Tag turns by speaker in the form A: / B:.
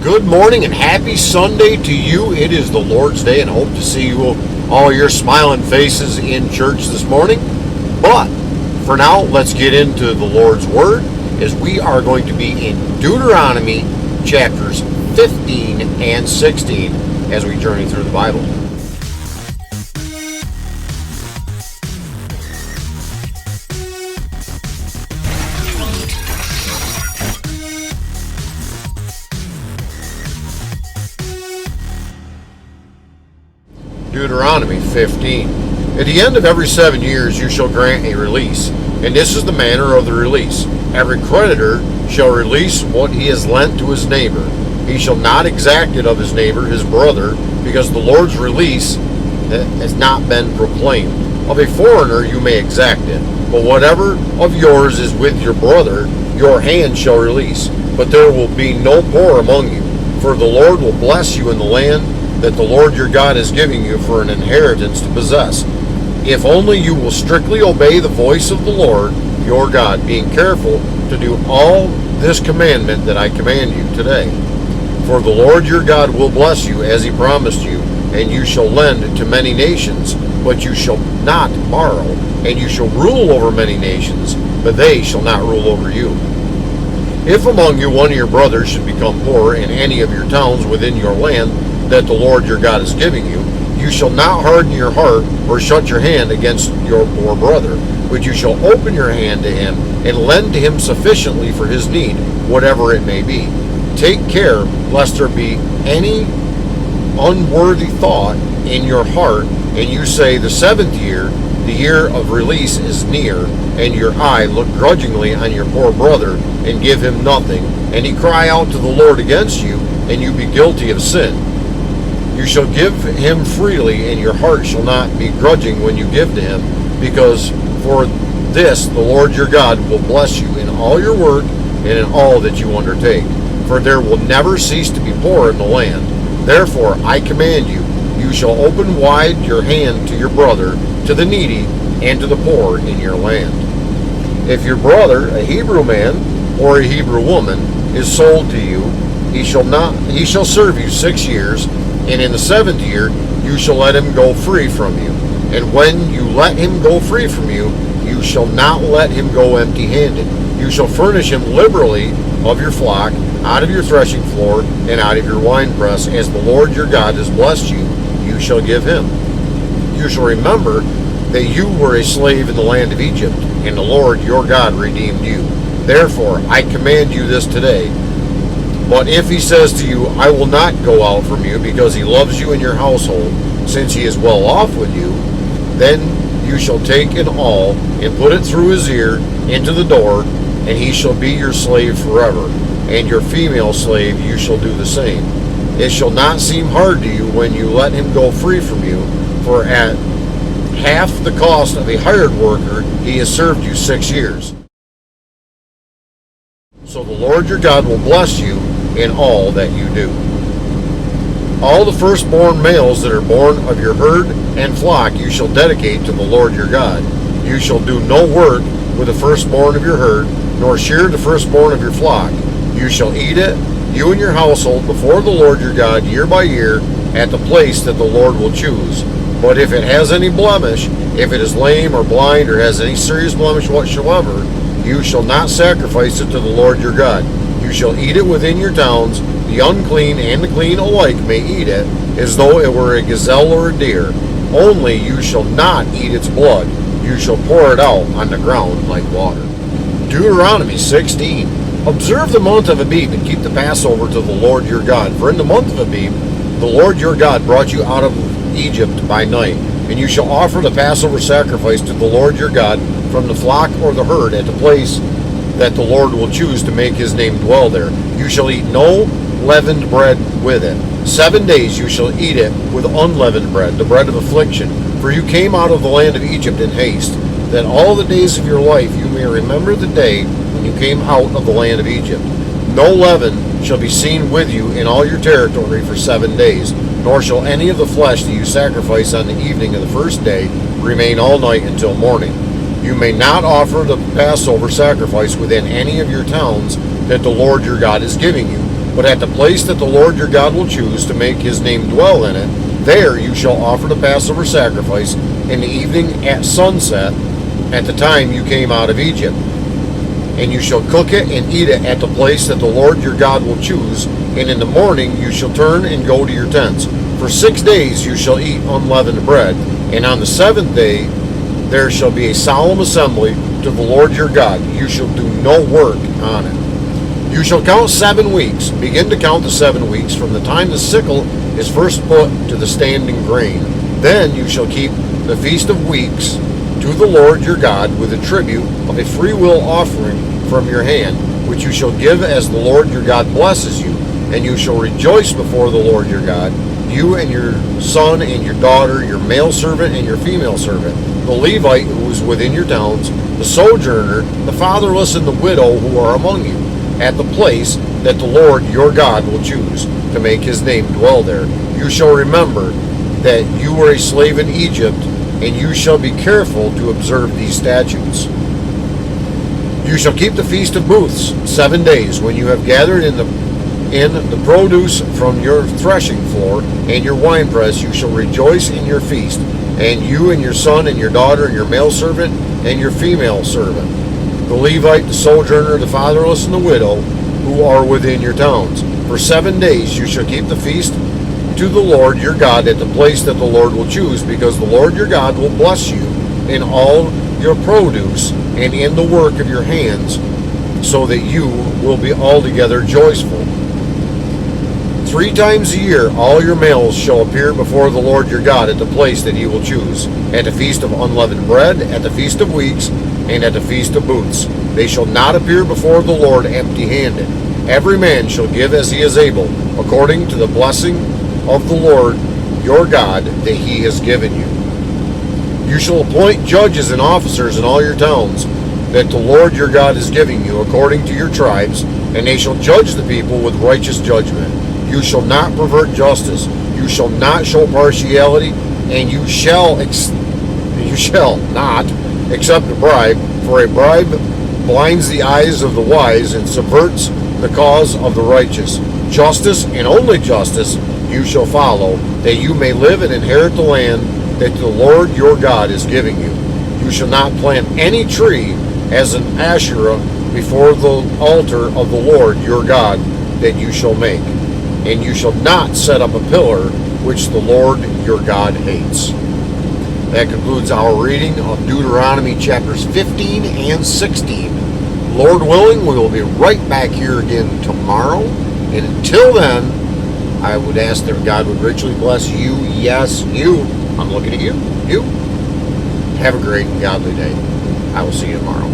A: Good morning and happy Sunday to you. It is the Lord's Day and I hope to see you all your smiling faces in church this morning. But for now, let's get into the Lord's Word as we are going to be in Deuteronomy chapters 15 and 16 as we journey through the Bible. Deuteronomy 15. At the end of every 7 years you shall grant a release, and this is the manner of the release. Every creditor shall release what he has lent to his neighbor. He shall not exact it of his neighbor, his brother, because the Lord's release has not been proclaimed. Of a foreigner you may exact it, but whatever of yours is with your brother, your hand shall release. But there will be no poor among you, for the Lord will bless you in the land that the Lord your God is giving you for an inheritance to possess, if only you will strictly obey the voice of the Lord your God, being careful to do all this commandment that I command you today. For the Lord your God will bless you as he promised you, and you shall lend to many nations, but you shall not borrow, and you shall rule over many nations, but they shall not rule over you. If among you one of your brothers should become poor in any of your towns within your land that the Lord your God is giving you, you shall not harden your heart or shut your hand against your poor brother, but you shall open your hand to him and lend to him sufficiently for his need, whatever it may be. Take care lest there be any unworthy thought in your heart, and you say, the 7th year, the year of release is near, and your eye look grudgingly on your poor brother and give him nothing, and he cry out to the Lord against you, and you be guilty of sin. You shall give him freely, and your heart shall not be grudging when you give to him, because for this the Lord your God will bless you in all your work and in all that you undertake. For there will never cease to be poor in the land. Therefore I command you, you shall open wide your hand to your brother, to the needy, and to the poor in your land. If your brother, a Hebrew man or a Hebrew woman, is sold to you, he shall serve you 6 years, and in the 7th year you shall let him go free from you. And when you let him go free from you, you shall not let him go empty-handed. You shall furnish him liberally of your flock, out of your threshing floor, and out of your winepress, as the Lord your God has blessed you, you shall give him. You shall remember that you were a slave in the land of Egypt, and the Lord your God redeemed you. Therefore I command you this today. But if he says to you, I will not go out from you, because he loves you and your household, since he is well off with you, then you shall take an awl and put it through his ear into the door, and he shall be your slave forever. And your female slave you shall do the same. It shall not seem hard to you when you let him go free from you, for at half the cost of a hired worker he has served you 6 years. So the Lord your God will bless you in all that you do. All the firstborn males that are born of your herd and flock you shall dedicate to the Lord your God. You shall do no work with the firstborn of your herd, nor shear the firstborn of your flock. You shall eat it, you and your household, before the Lord your God, year by year, at the place that the Lord will choose. But if it has any blemish, if it is lame or blind, or has any serious blemish whatsoever, you shall not sacrifice it to the Lord your God. You shall eat it within your towns. The unclean and the clean alike may eat it, as though it were a gazelle or a deer. Only you shall not eat its blood. You shall pour it out on the ground like water. Deuteronomy 16. Observe the month of Abib, and keep the Passover to the Lord your God. For in the month of Abib, the Lord your God brought you out of Egypt by night. And you shall offer the Passover sacrifice to the Lord your God from the flock or the herd at the place that the Lord will choose to make his name dwell there. You shall eat no leavened bread with it. 7 days you shall eat it with unleavened bread, the bread of affliction. For you came out of the land of Egypt in haste, that all the days of your life you may remember the day when you came out of the land of Egypt. No leaven shall be seen with you in all your territory for 7 days, nor shall any of the flesh that you sacrifice on the evening of the first day remain all night until morning. You may not offer the Passover sacrifice within any of your towns that the Lord your God is giving you, But at the place that the Lord your God will choose to make his name dwell in it, there you shall offer the Passover sacrifice in the evening at sunset, at the time you came out of Egypt. And you shall cook it and eat it at the place that the Lord your God will choose. And in the morning you shall turn and go to your tents. For 6 days you shall eat unleavened bread. And on the 7th day there shall be a solemn assembly to the Lord your God. You shall do no work on it. You shall count 7 weeks. Begin to count the 7 weeks from the time the sickle is first put to the standing grain. Then you shall keep the Feast of Weeks to the Lord your God with a tribute of a freewill offering from your hand, which you shall give as the Lord your God blesses you. And you shall rejoice before the Lord your God, you and your son and your daughter, your male servant and your female servant, the Levite who is within your towns, the sojourner, the fatherless, and the widow who are among you, at the place that the Lord your God will choose to make his name dwell there. You shall remember that you were a slave in Egypt, and you shall be careful to observe these statutes. You shall keep the Feast of Booths 7 days, when you have gathered in the produce from your threshing floor and your winepress. You shall rejoice in your feast, and you and your son and your daughter and your male servant and your female servant, the Levite, the sojourner, the fatherless, and the widow who are within your towns. For 7 days you shall keep the feast to the Lord your God at the place that the Lord will choose, because the Lord your God will bless you in all your produce and in the work of your hands, so that you will be altogether joyful. 3 times a year all your males shall appear before the Lord your God at the place that he will choose, at the Feast of Unleavened Bread, at the Feast of Weeks, and at the Feast of Booths. They shall not appear before the Lord empty-handed. Every man shall give as he is able, according to the blessing of the Lord your God that he has given you. You shall appoint judges and officers in all your towns that the Lord your God is giving you, according to your tribes, and they shall judge the people with righteous judgment. You shall not pervert justice. You shall not show partiality, and you shall not accept a bribe, for a bribe blinds the eyes of the wise and subverts the cause of the righteous. Justice, and only justice, you shall follow, that you may live and inherit the land that the Lord your God is giving you. You shall not plant any tree as an Asherah before the altar of the Lord your God that you shall make. And you shall not set up a pillar which the Lord your God hates. That concludes our reading of Deuteronomy chapters 15 and 16. Lord willing, we will be right back here again tomorrow. And until then, I would ask that God would richly bless you. Yes, you. I'm looking at you. You. Have a great and godly day. I will see you tomorrow.